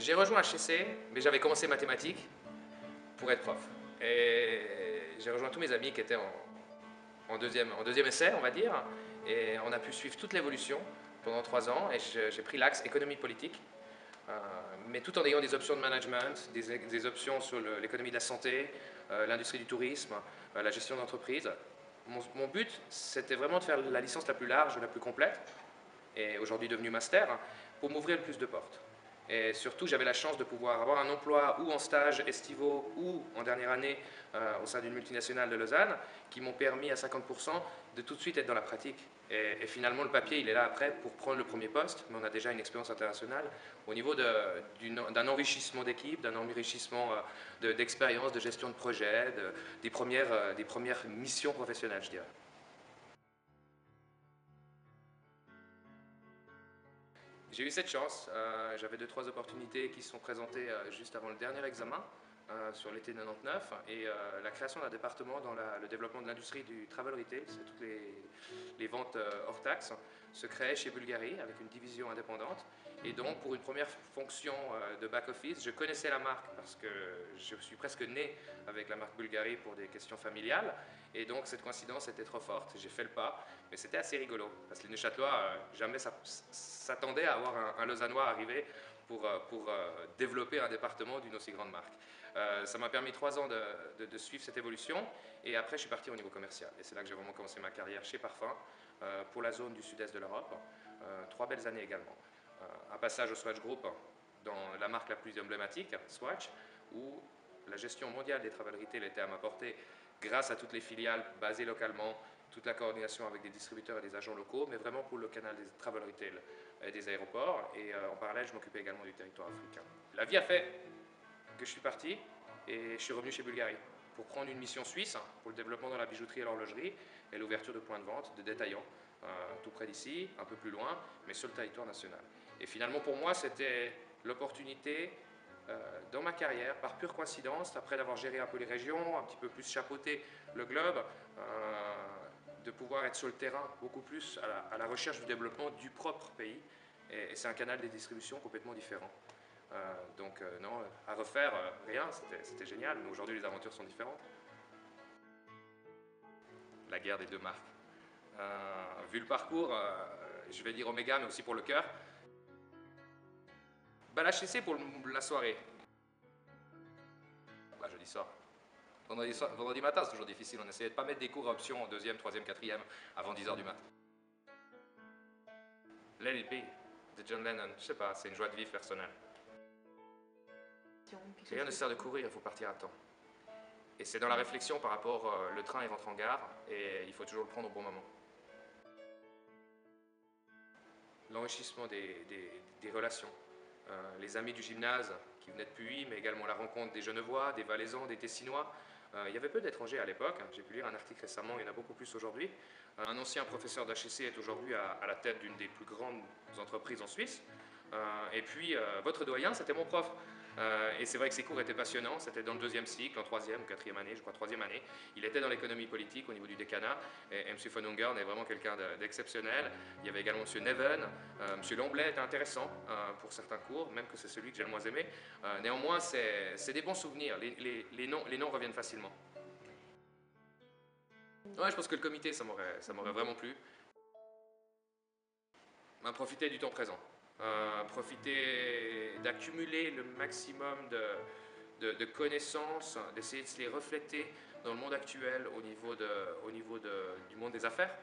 J'ai rejoint HEC, mais j'avais commencé mathématiques pour être prof. Et j'ai rejoint tous mes amis qui étaient en deuxième essai, on va dire. Et on a pu suivre toute l'évolution pendant 3 ans. Et j'ai pris l'axe économie politique, mais tout en ayant des options de management, des options sur l'économie de la santé, l'industrie du tourisme, la gestion d'entreprise. Mon but, c'était vraiment de faire la licence la plus large, la plus complète, et aujourd'hui devenue master, pour m'ouvrir le plus de portes. Et surtout, j'avais la chance de pouvoir avoir un emploi ou en stage estivaux ou en dernière année au sein d'une multinationale de Lausanne qui m'ont permis à 50% de tout de suite être dans la pratique. Et finalement, le papier, il est là après pour prendre le premier poste, mais on a déjà une expérience internationale au niveau d'un enrichissement d'équipe, d'un enrichissement d'expérience, de gestion de projet, des premières missions professionnelles, je dirais. J'ai eu cette chance, j'avais 2-3 opportunités qui se sont présentées juste avant le dernier examen, sur l'été 99, et la création d'un département dans le développement de l'industrie du travel retail, c'est toutes les ventes hors taxes, se créait chez Bulgari avec une division indépendante. Et donc pour une première fonction de back-office, je connaissais la marque parce que je suis presque né avec la marque Bulgari pour des questions familiales. Et donc cette coïncidence était trop forte, j'ai fait le pas, mais c'était assez rigolo, parce que les Neuchâtelois, jamais s'attendaient à avoir un Lausannois arriver pour développer un département d'une aussi grande marque. Ça m'a permis 3 ans de suivre cette évolution, et après je suis parti au niveau commercial. Et c'est là que j'ai vraiment commencé ma carrière chez Parfum, pour la zone du sud-est de l'Europe. 3 belles années également. Un passage au Swatch Group, dans la marque la plus emblématique, Swatch, où la gestion mondiale des travel retail était à ma portée grâce à toutes les filiales basées localement, toute la coordination avec des distributeurs et des agents locaux, mais vraiment pour le canal des travel retail et des aéroports. Et en parallèle, je m'occupais également du territoire africain. La vie a fait que je suis parti et je suis revenu chez Bulgari pour prendre une mission suisse pour le développement dans la bijouterie et l'horlogerie et l'ouverture de points de vente, de détaillants, tout près d'ici, un peu plus loin, mais sur le territoire national. Et finalement, pour moi, c'était l'opportunité dans ma carrière, par pure coïncidence, après d'avoir géré un peu les régions, un petit peu plus chapeauté le globe, de pouvoir être sur le terrain beaucoup plus à la recherche du développement du propre pays. Et c'est un canal de distribution complètement différent. Donc non, à refaire, rien, c'était génial, mais aujourd'hui les aventures sont différentes. La guerre des deux marques. Vu le parcours, je vais dire Omega, mais aussi pour le cœur. Bah, l'HEC pour la soirée. Bah, jeudi soir. Vendredi matin, c'est toujours difficile. On essayait de ne pas mettre des cours options en deuxième, troisième, quatrième avant 10 h du matin. L'LP de John Lennon, je sais pas, c'est une joie de vivre personnelle. Rien ne sert de courir, il faut partir à temps. Et c'est dans la réflexion par rapport, le train il rentre en gare et il faut toujours le prendre au bon moment. L'enrichissement des relations. Les amis du gymnase qui venaient de Puy, mais également la rencontre des Genevois, des Valaisans, des Tessinois. Il y avait peu d'étrangers à l'époque, j'ai pu lire un article récemment, il y en a beaucoup plus aujourd'hui. Un ancien professeur d'HEC est aujourd'hui à la tête d'une des plus grandes entreprises en Suisse. Et puis, votre doyen, c'était mon prof. Et c'est vrai que ses cours étaient passionnants, c'était dans le 2e cycle, en 3e ou 4e année, je crois 3e année. Il était dans l'économie politique au niveau du décanat, et M. von Ungern est vraiment quelqu'un d'exceptionnel. Il y avait également M. Neven, M. Lomblay était intéressant pour certains cours, même que c'est celui que j'ai le moins aimé. Néanmoins, c'est des bons souvenirs, les noms reviennent facilement. Ouais, je pense que le comité, ça m'aurait vraiment plu. Profiter du temps présent. Profiter d'accumuler le maximum de connaissances, d'essayer de se les refléter dans le monde actuel au niveau du monde des affaires.